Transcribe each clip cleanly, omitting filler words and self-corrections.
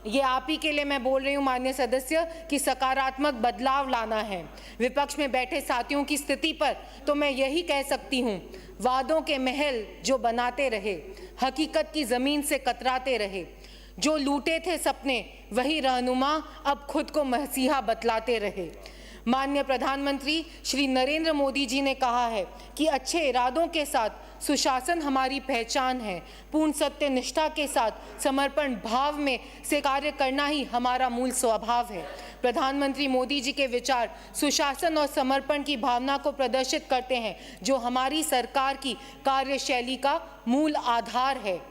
ये आप ही के लिए मैं बोल रही हूँ माननीय सदस्य कि सकारात्मक बदलाव लाना है। विपक्ष में बैठे साथियों की स्थिति पर तो मैं यही कह सकती हूँ, वादों के महल जो बनाते रहे, हकीकत की ज़मीन से कतराते रहे, जो लूटे थे सपने वही रहनुमा अब खुद को मसीहा बतलाते रहे। माननीय प्रधानमंत्री श्री नरेंद्र मोदी जी ने कहा है कि अच्छे इरादों के साथ सुशासन हमारी पहचान है। पूर्ण सत्य निष्ठा के साथ समर्पण भाव में से कार्य करना ही हमारा मूल स्वभाव है। प्रधानमंत्री मोदी जी के विचार सुशासन और समर्पण की भावना को प्रदर्शित करते हैं, जो हमारी सरकार की कार्यशैली का मूल आधार है।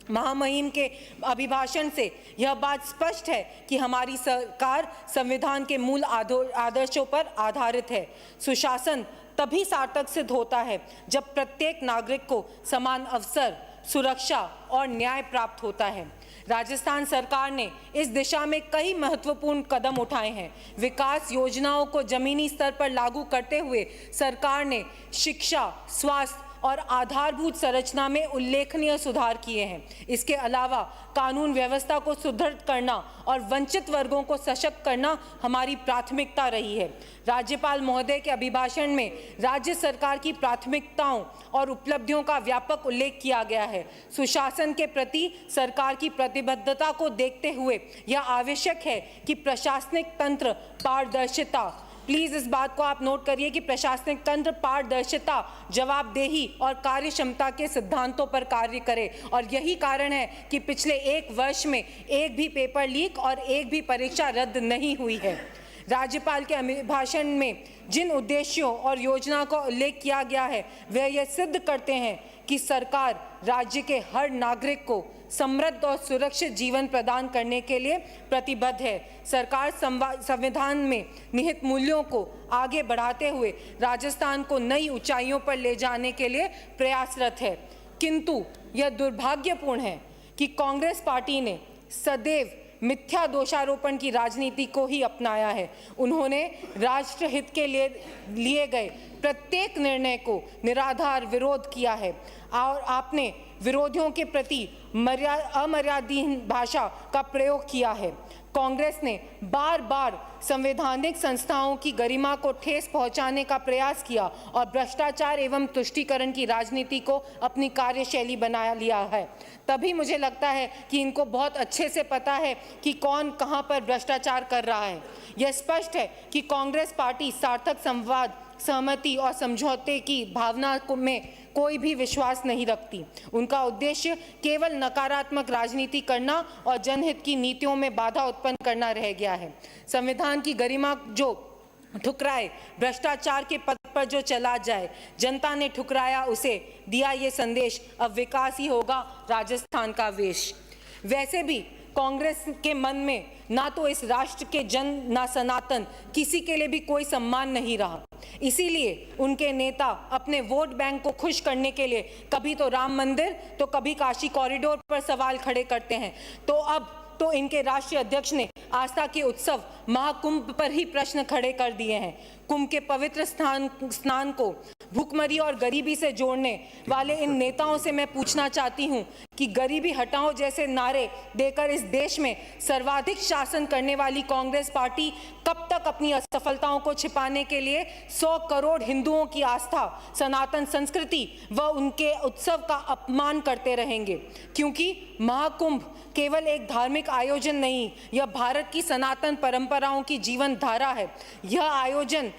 महामहिम के अभिभाषण से यह बात स्पष्ट है कि हमारी सरकार संविधान के मूल आदर्शों पर आधारित है। सुशासन तभी सार्थक सिद्ध होता है जब प्रत्येक नागरिक को समान अवसर, सुरक्षा और न्याय प्राप्त होता है। राजस्थान सरकार ने इस दिशा में कई महत्वपूर्ण कदम उठाए हैं। विकास योजनाओं को जमीनी स्तर पर लागू करते हुए सरकार ने शिक्षा, स्वास्थ्य और आधारभूत संरचना में उल्लेखनीय सुधार किए हैं। इसके अलावा कानून व्यवस्था को सुदृढ़ करना और वंचित वर्गों को सशक्त करना हमारी प्राथमिकता रही है। राज्यपाल महोदय के अभिभाषण में राज्य सरकार की प्राथमिकताओं और उपलब्धियों का व्यापक उल्लेख किया गया है। सुशासन के प्रति सरकार की प्रतिबद्धता को देखते हुए यह आवश्यक है कि प्रशासनिक तंत्र पारदर्शिता, प्लीज इस बात को आप नोट करिए कि प्रशासनिक तंत्र पारदर्शिता, जवाबदेही और कार्य क्षमता के सिद्धांतों पर कार्य करे। और यही कारण है कि पिछले 1 वर्ष में एक भी पेपर लीक और एक भी परीक्षा रद्द नहीं हुई है। राज्यपाल के अभिभाषण में जिन उद्देश्यों और योजना का उल्लेख किया गया है, वह यह सिद्ध करते हैं कि सरकार राज्य के हर नागरिक को समृद्ध और सुरक्षित जीवन प्रदान करने के लिए प्रतिबद्ध है। सरकार संविधान में निहित मूल्यों को आगे बढ़ाते हुए राजस्थान को नई ऊंचाइयों पर ले जाने के लिए प्रयासरत है। किंतु यह दुर्भाग्यपूर्ण है कि कांग्रेस पार्टी ने सदैव मिथ्या दोषारोपण की राजनीति को ही अपनाया है। उन्होंने राष्ट्रहित के लिए गए प्रत्येक निर्णय को निराधार विरोध किया है और आपने विरोधियों के प्रति अमर्यादीन भाषा का प्रयोग किया है। कांग्रेस ने बार बार संवैधानिक संस्थाओं की गरिमा को ठेस पहुंचाने का प्रयास किया और भ्रष्टाचार एवं तुष्टीकरण की राजनीति को अपनी कार्यशैली बना लिया है। तभी मुझे लगता है कि इनको बहुत अच्छे से पता है कि कौन कहां पर भ्रष्टाचार कर रहा है। यह स्पष्ट है कि कांग्रेस पार्टी सार्थक संवाद, सहमति और समझौते की भावना में कोई भी विश्वास नहीं रखती। उनका उद्देश्य केवल नकारात्मक राजनीति करना और जनहित की नीतियों में बाधा उत्पन्न करना रह गया है। संविधान की गरिमा जो ठुकराए, भ्रष्टाचार के पथ पर जो चला जाए, जनता ने ठुकराया उसे, दिया ये संदेश, अब विकास ही होगा राजस्थान का वेश। वैसे भी कांग्रेस के मन में ना तो इस राष्ट्र के जन, ना सनातन, किसी के लिए भी कोई सम्मान नहीं रहा। इसीलिए उनके नेता अपने वोट बैंक को खुश करने के लिए कभी तो राम मंदिर तो कभी काशी कॉरिडोर पर सवाल खड़े करते हैं। तो अब तो इनके राष्ट्रीय अध्यक्ष ने आस्था के उत्सव महाकुंभ पर ही प्रश्न खड़े कर दिए हैं। कुंभ के पवित्र स्नान को भूखमरी और गरीबी से जोड़ने वाले इन नेताओं से मैं पूछना चाहती हूं कि गरीबी हटाओ जैसे नारे देकर इस देश में सर्वाधिक शासन करने वाली कांग्रेस पार्टी कब तक अपनी असफलताओं को छिपाने के लिए 100 करोड़ हिंदुओं की आस्था, सनातन संस्कृति व उनके उत्सव का अपमान करते रहेंगे? क्योंकि महाकुंभ केवल एक धार्मिक आयोजन नहीं, यह भारत की सनातन परंपराओं की जीवन धारा है। यह आयोजन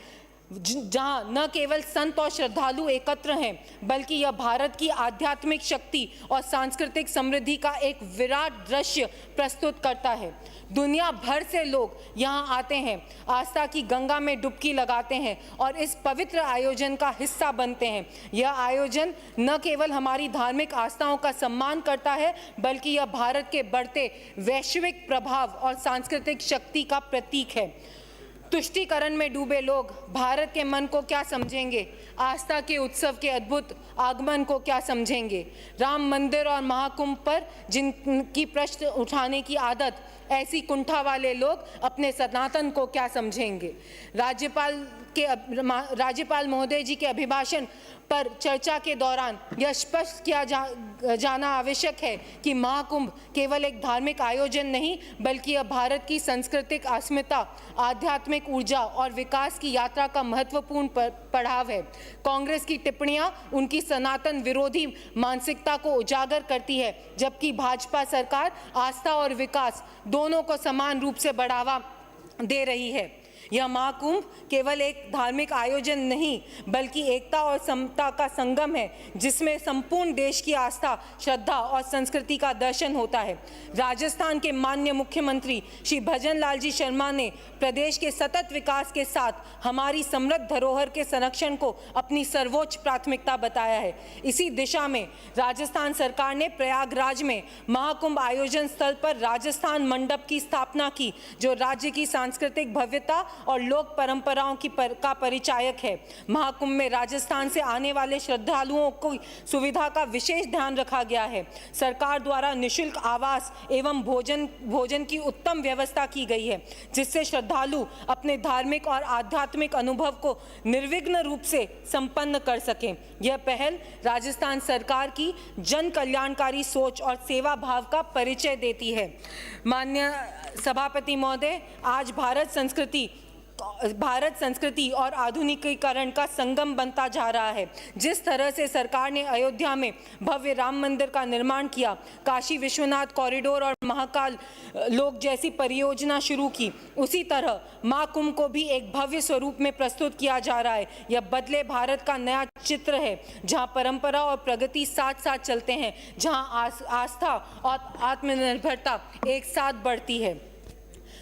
जहां न केवल संत और श्रद्धालु एकत्र हैं, बल्कि यह भारत की आध्यात्मिक शक्ति और सांस्कृतिक समृद्धि का एक विराट दृश्य प्रस्तुत करता है। दुनिया भर से लोग यहां आते हैं, आस्था की गंगा में डुबकी लगाते हैं और इस पवित्र आयोजन का हिस्सा बनते हैं। यह आयोजन न केवल हमारी धार्मिक आस्थाओं का सम्मान करता है, बल्कि यह भारत के बढ़ते वैश्विक प्रभाव और सांस्कृतिक शक्ति का प्रतीक है। तुष्टीकरण में डूबे लोग भारत के मन को क्या समझेंगे? आस्था के उत्सव के अद्भुत आगमन को क्या समझेंगे? राम मंदिर और महाकुंभ पर जिनकी प्रश्न उठाने की आदत ऐसी कुंठा वाले लोग अपने सनातन को क्या समझेंगे। राज्यपाल महोदय जी के अभिभाषण पर चर्चा के दौरान यह स्पष्ट किया जाना आवश्यक है कि महाकुंभ केवल एक धार्मिक आयोजन नहीं बल्कि यह भारत की सांस्कृतिक अस्मिता, आध्यात्मिक ऊर्जा और विकास की यात्रा का महत्वपूर्ण पड़ाव है। कांग्रेस की टिप्पणियां उनकी सनातन विरोधी मानसिकता को उजागर करती है, जबकि भाजपा सरकार आस्था और विकास दोनों को समान रूप से बढ़ावा दे रही है। यह महाकुंभ केवल एक धार्मिक आयोजन नहीं बल्कि एकता और समता का संगम है, जिसमें संपूर्ण देश की आस्था, श्रद्धा और संस्कृति का दर्शन होता है। राजस्थान के माननीय मुख्यमंत्री श्री भजन लाल जी शर्मा ने प्रदेश के सतत विकास के साथ हमारी समृद्ध धरोहर के संरक्षण को अपनी सर्वोच्च प्राथमिकता बताया है। इसी दिशा में राजस्थान सरकार ने प्रयागराज में महाकुंभ आयोजन स्थल पर राजस्थान मंडप की स्थापना की, जो राज्य की सांस्कृतिक भव्यता और लोक परंपराओं का परिचायक है। महाकुंभ में राजस्थान से आने वाले श्रद्धालुओं को सुविधा का विशेष ध्यान रखा गया है। सरकार द्वारा निःशुल्क आवास एवं भोजन की उत्तम व्यवस्था की गई है, जिससे श्रद्धालु अपने धार्मिक और आध्यात्मिक अनुभव को निर्विघ्न रूप से संपन्न कर सकें। यह पहल राजस्थान सरकार की जन कल्याणकारी सोच और सेवा भाव का परिचय देती है। माननीय सभापति महोदय, आज भारत संस्कृति और आधुनिकीकरण का संगम बनता जा रहा है। जिस तरह से सरकार ने अयोध्या में भव्य राम मंदिर का निर्माण किया, काशी विश्वनाथ कॉरिडोर और महाकाल लोक जैसी परियोजना शुरू की, उसी तरह महाकुंभ को भी एक भव्य स्वरूप में प्रस्तुत किया जा रहा है। यह बदले भारत का नया चित्र है, जहां परंपरा और प्रगति साथ साथ चलते हैं, जहां आस्था और आत्मनिर्भरता एक साथ बढ़ती है।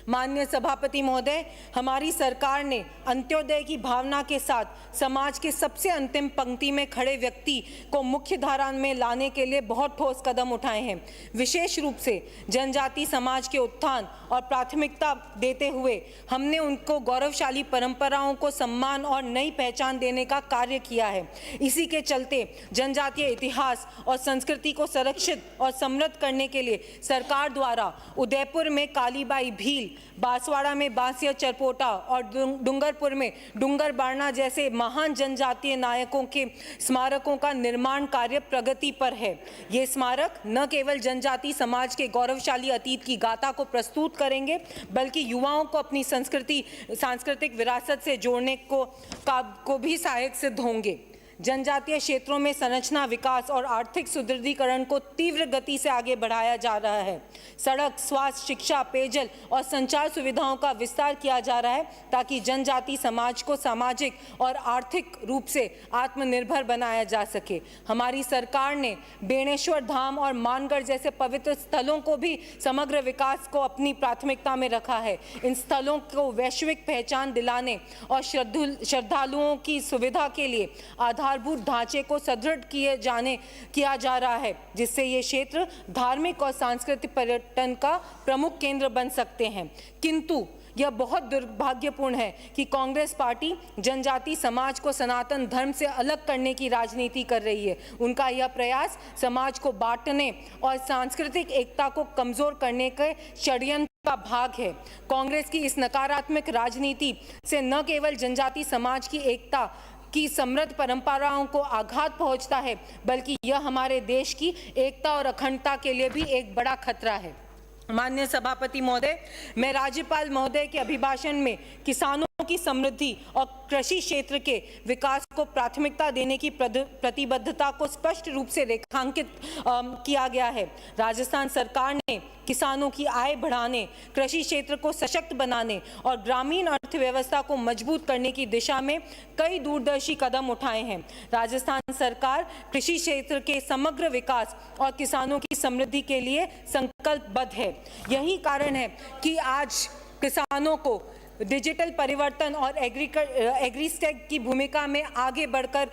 माननीय सभापति महोदय, हमारी सरकार ने अंत्योदय की भावना के साथ समाज के सबसे अंतिम पंक्ति में खड़े व्यक्ति को मुख्य धारा में लाने के लिए बहुत ठोस कदम उठाए हैं। विशेष रूप से जनजाति समाज के उत्थान और प्राथमिकता देते हुए हमने उनको गौरवशाली परंपराओं को सम्मान और नई पहचान देने का कार्य किया है। इसी के चलते जनजातीय इतिहास और संस्कृति को संरक्षित और समृद्ध करने के लिए सरकार द्वारा उदयपुर में कालीबाई भील, बांसवाड़ा में बांसिया चरपोटा और डूंगरपुर में डूंगर बारना जैसे महान जनजातीय नायकों के स्मारकों का निर्माण कार्य प्रगति पर है। ये स्मारक न केवल जनजाति समाज के गौरवशाली अतीत की गाथा को प्रस्तुत करेंगे, बल्कि युवाओं को अपनी सांस्कृतिक विरासत से जोड़ने को भी सहायक सिद्ध होंगे। जनजातीय क्षेत्रों में संरचना विकास और आर्थिक सुदृढ़ीकरण को तीव्र गति से आगे बढ़ाया जा रहा है। सड़क, स्वास्थ्य, शिक्षा, पेयजल और संचार सुविधाओं का विस्तार किया जा रहा है, ताकि जनजाति समाज को सामाजिक और आर्थिक रूप से आत्मनिर्भर बनाया जा सके। हमारी सरकार ने बेणेश्वर धाम और मानगढ़ जैसे पवित्र स्थलों को भी समग्र विकास को अपनी प्राथमिकता में रखा है। इन स्थलों को वैश्विक पहचान दिलाने और श्रद्धालुओं की सुविधा के लिए आधारभूत ढांचे को सुदृढ़ किया जा रहा है, जिससे ये क्षेत्र धार्मिक और सांस्कृतिक पर्यटन का प्रमुख केंद्र बन सकते हैं। किंतु यह बहुत दुर्भाग्यपूर्ण है कि कांग्रेस पार्टी जनजाति समाज को सनातन धर्म से अलग करने की राजनीति कर रही है। उनका यह प्रयास समाज को बांटने और सांस्कृतिक एकता को कमजोर करने के षड्यंत्र का भाग है। कांग्रेस की इस नकारात्मक राजनीति से न केवल जनजाति समाज की एकता की समृद्ध परंपराओं को आघात पहुंचता है, बल्कि यह हमारे देश की एकता और अखंडता के लिए भी एक बड़ा खतरा है। माननीय सभापति महोदय, मैं राज्यपाल महोदय के अभिभाषण में किसानों की समृद्धि और कृषि क्षेत्र के विकास को प्राथमिकता देने की प्रतिबद्धता को स्पष्ट रूप से रेखांकित किया गया है। राजस्थान सरकार ने किसानों की आय बढ़ाने, कृषि क्षेत्र को सशक्त बनाने और ग्रामीण अर्थव्यवस्था को मजबूत करने की दिशा में कई दूरदर्शी कदम उठाए हैं। राजस्थान सरकार कृषि क्षेत्र के समग्र विकास और किसानों की समृद्धि के लिए संकल्पबद्ध है। यही कारण है कि आज किसानों को डिजिटल परिवर्तन और एग्रीस्टेक की भूमिका में आगे बढ़कर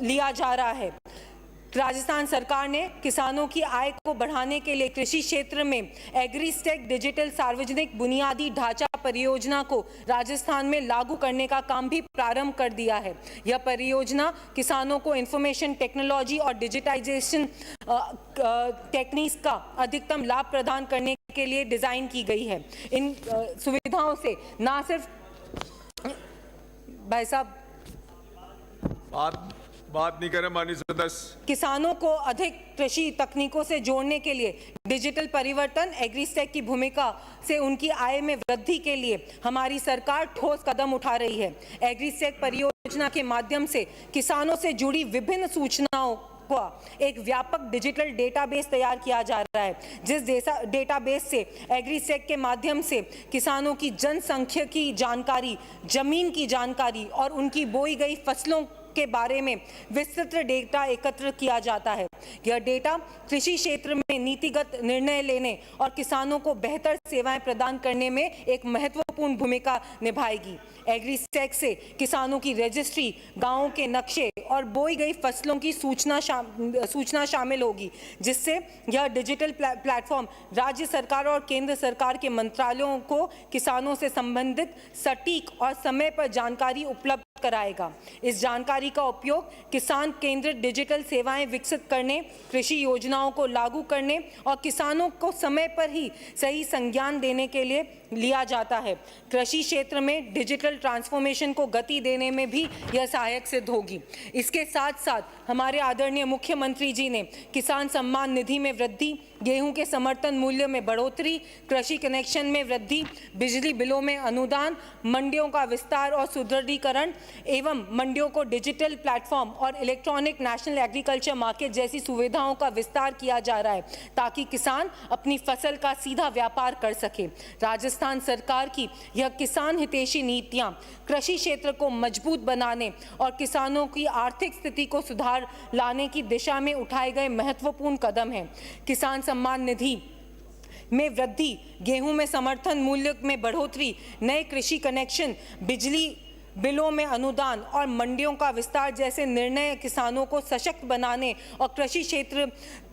लिया जा रहा है। राजस्थान सरकार ने किसानों की आय को बढ़ाने के लिए कृषि क्षेत्र में एग्रीस्टेक डिजिटल सार्वजनिक बुनियादी ढांचा परियोजना को राजस्थान में लागू करने का काम भी प्रारंभ कर दिया है। यह परियोजना किसानों को इंफॉर्मेशन टेक्नोलॉजी और डिजिटाइजेशन टेक्निक्स का अधिकतम लाभ प्रदान करने के लिए डिजाइन की गई है। इन सुविधाओं से ना सिर्फ भाई साहब बात नहीं करें माननीय सदस्य। किसानों को अधिक कृषि तकनीकों से जोड़ने के लिए डिजिटल परिवर्तन एग्रीस्टेक की भूमिका से उनकी आय में वृद्धि के लिए हमारी सरकार ठोस कदम उठा रही है। एग्रीस्टेक परियोजना के माध्यम से किसानों से जुड़ी विभिन्न सूचनाओं का एक व्यापक डिजिटल डेटाबेस तैयार किया जा रहा है, जिस डेटाबेस से एग्रीस्टेक के माध्यम से किसानों की जनसंख्या की जानकारी, जमीन की जानकारी और उनकी बोई गई फसलों के बारे में विस्तृत डेटा एकत्र किया जाता है। यह डेटा कृषि क्षेत्र में नीतिगत निर्णय लेने और किसानों को बेहतर सेवाएं प्रदान करने में एक महत्वपूर्ण भूमिका निभाएगी। एग्रीस्टेक से किसानों की रजिस्ट्री, गांवों के नक्शे और बोई गई फसलों की सूचना शामिल होगी, जिससे यह डिजिटल प्लेटफॉर्म राज्य सरकार और केंद्र सरकार के मंत्रालयों को किसानों से संबंधित सटीक और समय पर जानकारी उपलब्ध कराएगा। इस जानकारी का उपयोग किसान केंद्रित डिजिटल सेवाएं विकसित करने, कृषि योजनाओं को लागू करने और किसानों को समय पर ही सही संज्ञान देने के लिए लिया जाता है। कृषि क्षेत्र में डिजिटल ट्रांसफॉर्मेशन को गति देने में भी यह सहायक सिद्ध होगी। इसके साथ साथ हमारे आदरणीय मुख्यमंत्री जी ने किसान सम्मान निधि में वृद्धि, गेहूं के समर्थन मूल्य में बढ़ोतरी, कृषि कनेक्शन में वृद्धि, बिजली बिलों में अनुदान, मंडियों का विस्तार और सुदृढ़ीकरण एवं मंडियों को डिजिटल प्लेटफॉर्म और इलेक्ट्रॉनिक नेशनल एग्रीकल्चर मार्केट जैसी सुविधाओं का विस्तार किया जा रहा है, ताकि किसान अपनी फसल का सीधा व्यापार कर सके। राजस्थान सरकार की यह किसान हितैषी नीतियां कृषि क्षेत्र को मजबूत बनाने और किसानों की आर्थिक स्थिति को सुधार लाने की दिशा में उठाए गए महत्वपूर्ण कदम हैं। किसान सम्मान निधि में वृद्धि, गेहूं में समर्थन मूल्य में बढ़ोतरी, नए कृषि कनेक्शन, बिजली बिलों में अनुदान और मंडियों का विस्तार जैसे निर्णय किसानों को सशक्त बनाने और कृषि क्षेत्र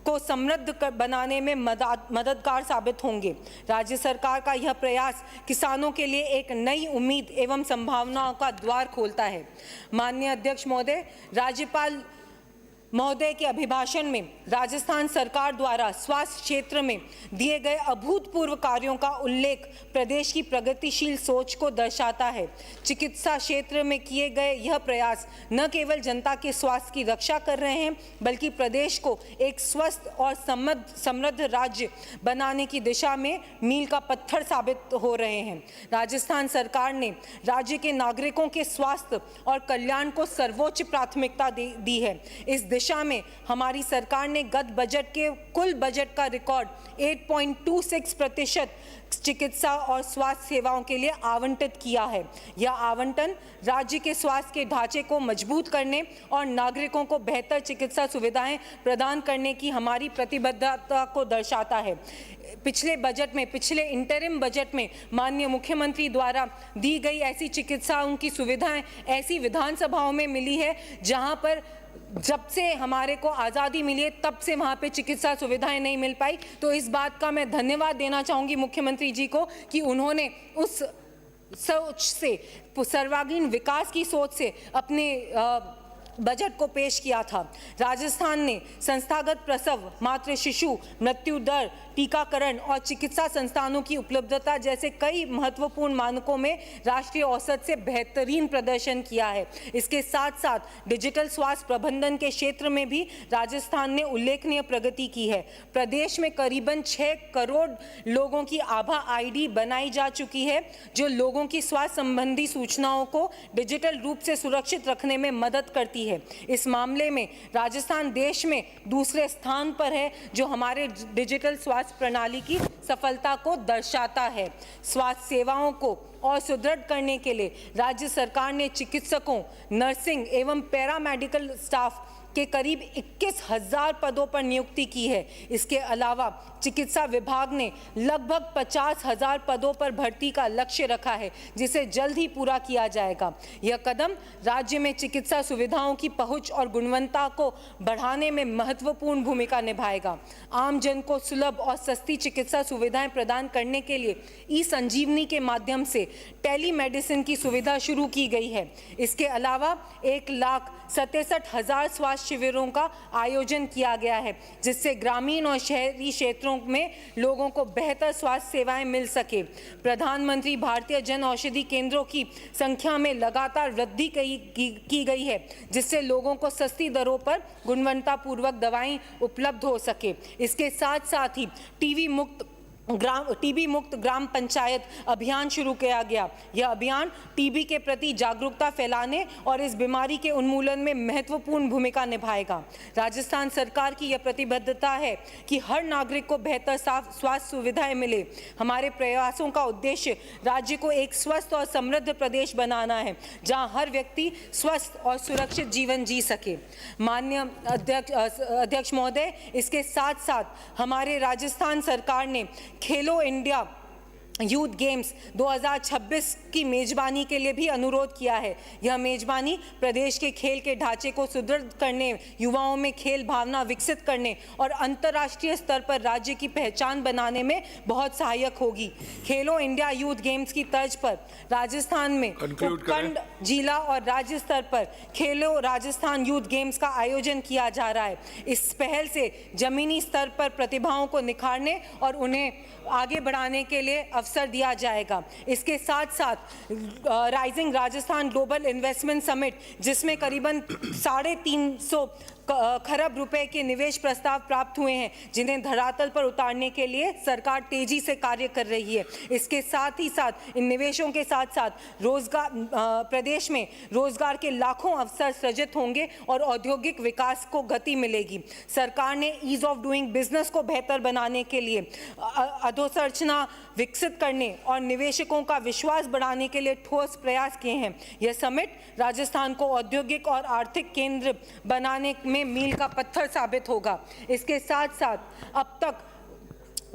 को समृद्ध बनाने में मददगार साबित होंगे। राज्य सरकार का यह प्रयास किसानों के लिए एक नई उम्मीद एवं संभावनाओं का द्वार खोलता है। माननीय अध्यक्ष महोदय, राज्यपाल महोदय के अभिभाषण में राजस्थान सरकार द्वारा स्वास्थ्य क्षेत्र में दिए गए अभूतपूर्व कार्यों का उल्लेख प्रदेश की प्रगतिशील सोच को दर्शाता है। चिकित्सा क्षेत्र में किए गए यह प्रयास न केवल जनता के स्वास्थ्य की रक्षा कर रहे हैं, बल्कि प्रदेश को एक स्वस्थ और समृद्ध राज्य बनाने की दिशा में मील का पत्थर साबित हो रहे हैं। राजस्थान सरकार ने राज्य के नागरिकों के स्वास्थ्य और कल्याण को सर्वोच्च प्राथमिकता दी है। इस दिशा में हमारी सरकार ने गत बजट के कुल बजट का रिकॉर्ड 8.26% चिकित्सा और स्वास्थ्य सेवाओं के लिए आवंटित किया है। यह आवंटन राज्य के स्वास्थ्य के ढांचे को मजबूत करने और नागरिकों को बेहतर चिकित्सा सुविधाएं प्रदान करने की हमारी प्रतिबद्धता को दर्शाता है। पिछले इंटरिम बजट में माननीय मुख्यमंत्री द्वारा दी गई ऐसी चिकित्साओं की सुविधाएं ऐसी विधानसभाओं में मिली है जहां पर जब से हमारे को आज़ादी मिली है तब से वहाँ पे चिकित्सा सुविधाएं नहीं मिल पाई। तो इस बात का मैं धन्यवाद देना चाहूँगी मुख्यमंत्री जी को कि उन्होंने उस सोच से, सर्वांगीण विकास की सोच से अपने बजट को पेश किया था। राजस्थान ने संस्थागत प्रसव, मातृ शिशु मृत्यु दर, टीकाकरण और चिकित्सा संस्थानों की उपलब्धता जैसे कई महत्वपूर्ण मानकों में राष्ट्रीय औसत से बेहतरीन प्रदर्शन किया है। इसके साथ साथ डिजिटल स्वास्थ्य प्रबंधन के क्षेत्र में भी राजस्थान ने उल्लेखनीय प्रगति की है। प्रदेश में करीबन 6 करोड़ लोगों की आभा आईडी बनाई जा चुकी है, जो लोगों की स्वास्थ्य संबंधी सूचनाओं को डिजिटल रूप से सुरक्षित रखने में मदद करती है। इस मामले में राजस्थान देश में दूसरे स्थान पर है, जो हमारे डिजिटल स्वास्थ्य प्रणाली की सफलता को दर्शाता है। स्वास्थ्य सेवाओं को और सुदृढ़ करने के लिए राज्य सरकार ने चिकित्सकों, नर्सिंग एवं पैरामेडिकल स्टाफ के करीब 21,000 पदों पर नियुक्ति की है। इसके अलावा चिकित्सा विभाग ने लगभग 50,000 पदों पर भर्ती का लक्ष्य रखा है, जिसे जल्द ही पूरा किया जाएगा। यह कदम राज्य में चिकित्सा सुविधाओं की पहुंच और गुणवत्ता को बढ़ाने में महत्वपूर्ण भूमिका निभाएगा। आम जन को सुलभ और सस्ती चिकित्सा सुविधाएं प्रदान करने के लिए ई-संजीवनी के माध्यम से टेलीमेडिसिन की सुविधा शुरू की गई है। इसके अलावा 1,67,000 स्वास्थ्य शिविरों का आयोजन किया गया है, जिससे ग्रामीण और शहरी क्षेत्रों में लोगों को बेहतर स्वास्थ्य सेवाएं मिल सके। प्रधानमंत्री भारतीय जन औषधि केंद्रों की संख्या में लगातार वृद्धि की गई है, जिससे लोगों को सस्ती दरों पर गुणवत्तापूर्वक दवाएं उपलब्ध हो सके। इसके साथ साथ ही टीबी मुक्त ग्राम पंचायत अभियान शुरू किया गया। यह अभियान टीबी के प्रति जागरूकता फैलाने और इस बीमारी के उन्मूलन में महत्वपूर्ण भूमिका निभाएगा। राजस्थान सरकार की यह प्रतिबद्धता है कि हर नागरिक को बेहतर स्वास्थ्य सुविधाएं मिले। हमारे प्रयासों का उद्देश्य राज्य को एक स्वस्थ और समृद्ध प्रदेश बनाना है, जहां हर व्यक्ति स्वस्थ और सुरक्षित जीवन जी सके। माननीय अध्यक्ष महोदय, इसके साथ साथ हमारे राजस्थान सरकार ने खेलो इंडिया यूथ गेम्स 2026 की मेजबानी के लिए भी अनुरोध किया है। यह मेजबानी प्रदेश के खेल के ढांचे को सुदृढ़ करने, युवाओं में खेल भावना विकसित करने और अंतर्राष्ट्रीय स्तर पर राज्य की पहचान बनाने में बहुत सहायक होगी। खेलो इंडिया यूथ गेम्स की तर्ज पर राजस्थान में उपखंड, जिला और राज्य स्तर पर खेलो राजस्थान यूथ गेम्स का आयोजन किया जा रहा है। इस पहल से जमीनी स्तर पर प्रतिभाओं को निखारने और उन्हें आगे बढ़ाने के लिए अवसर दिया जाएगा। इसके साथ साथ rising Rajasthan global investment summit, जिसमें करीबन 350 खरब रुपए के निवेश प्रस्ताव प्राप्त हुए हैं, जिन्हें धरातल पर उतारने के लिए सरकार तेजी से कार्य कर रही है। इसके साथ ही साथ इन निवेशों के साथ साथ रोजगार, प्रदेश में रोजगार के लाखों अवसर सृजित होंगे और औद्योगिक विकास को गति मिलेगी। सरकार ने ईज ऑफ डूइंग बिजनेस को बेहतर बनाने के लिए अधोसंरचना विकसित करने और निवेशकों का विश्वास बढ़ाने के लिए ठोस प्रयास किए हैं। यह समिट राजस्थान को औद्योगिक और आर्थिक केंद्र बनाने में मील का पत्थर साबित होगा। इसके साथ साथ अब तक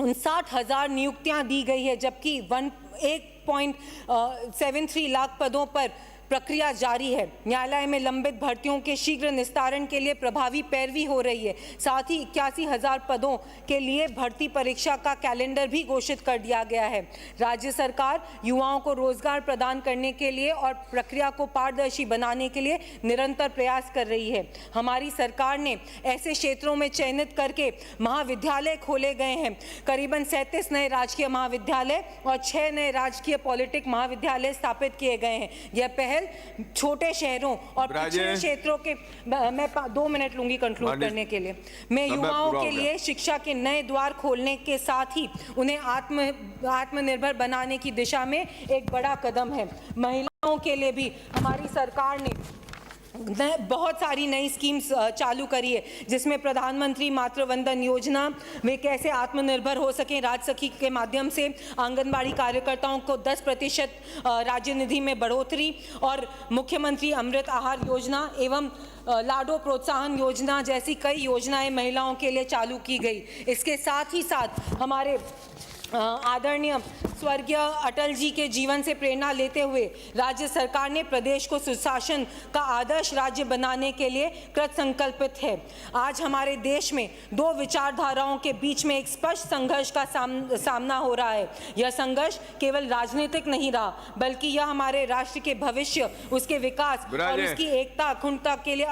59,000 नियुक्तियां दी गई है, जबकि 1.73 लाख पदों पर प्रक्रिया जारी है। न्यायालय में लंबित भर्तियों के शीघ्र निस्तारण के लिए प्रभावी पैरवी हो रही है। साथ ही 81,000 पदों के लिए भर्ती परीक्षा का कैलेंडर भी घोषित कर दिया गया है। राज्य सरकार युवाओं को रोजगार प्रदान करने के लिए और प्रक्रिया को पारदर्शी बनाने के लिए निरंतर प्रयास कर रही है। हमारी सरकार ने ऐसे क्षेत्रों में चयनित करके महाविद्यालय खोले गए हैं। करीबन 37 नए राजकीय महाविद्यालय और 6 नए राजकीय पॉलिटेक्निक महाविद्यालय स्थापित किए गए हैं। यह पहल छोटे शहरों और पिछड़े क्षेत्रों के, मैं 2 मिनट लूंगी कंक्लूड करने के लिए, मैं युवाओं के लिए शिक्षा के नए द्वार खोलने के साथ ही उन्हें आत्मनिर्भर बनाने की दिशा में एक बड़ा कदम है। महिलाओं के लिए भी हमारी सरकार ने बहुत सारी नई स्कीम्स चालू करी है, जिसमें प्रधानमंत्री मातृ वंदन योजना वे कैसे आत्मनिर्भर हो सकें, राजसखी के माध्यम से आंगनबाड़ी कार्यकर्ताओं को 10% राज्य निधि में बढ़ोतरी और मुख्यमंत्री अमृत आहार योजना एवं लाडो प्रोत्साहन योजना जैसी कई योजनाएं महिलाओं के लिए चालू की गई। इसके साथ ही साथ हमारे आदरणीय स्वर्गीय अटल जी के जीवन से प्रेरणा लेते हुए राज्य सरकार ने प्रदेश को सुशासन का आदर्श राज्य बनाने के लिए कृत संकल्पित है। आज हमारे देश में 2 विचारधाराओं के बीच में एक स्पष्ट संघर्ष का सामना हो रहा है। यह संघर्ष केवल राजनीतिक नहीं रहा, बल्कि यह हमारे राष्ट्र के भविष्य, उसके विकास और उसकी एकता, अखंडता के लिए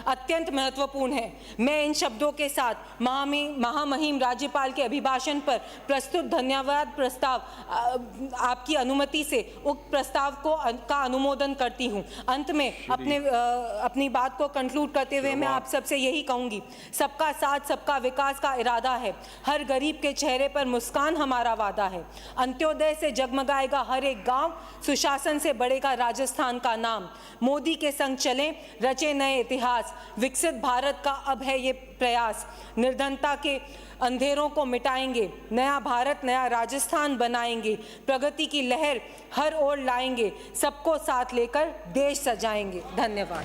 अत्यंत महत्वपूर्ण है। मैं इन शब्दों के साथ महामहिम राज्यपाल के अभिभाषण पर प्रस्तुत धन्यवाद प्रस्ताव, आपकी अनुमति से उक्त प्रस्ताव का अनुमोदन करती हूं। अंत में अपनी बात को कंक्लूड करते हुए मैं आप सबसे यही कहूंगी, सबका साथ सबका विकास का इरादा है। हर गरीब के चेहरे पर मुस्कान हमारा वादा है। अंत्योदय से जगमगाएगा हर एक गांव, सुशासन से बढ़ेगा राजस्थान का नाम। मोदी के संग चलें, रचे नए इतिहास, विकसित भारत का अब है ये प्रयास। निर्धनता के अंधेरों को मिटाएंगे, नया भारत नया राजस्थान बनाएंगे, प्रगति की लहर हर ओर लाएंगे, सबको साथ लेकर देश सजाएंगे। धन्यवाद।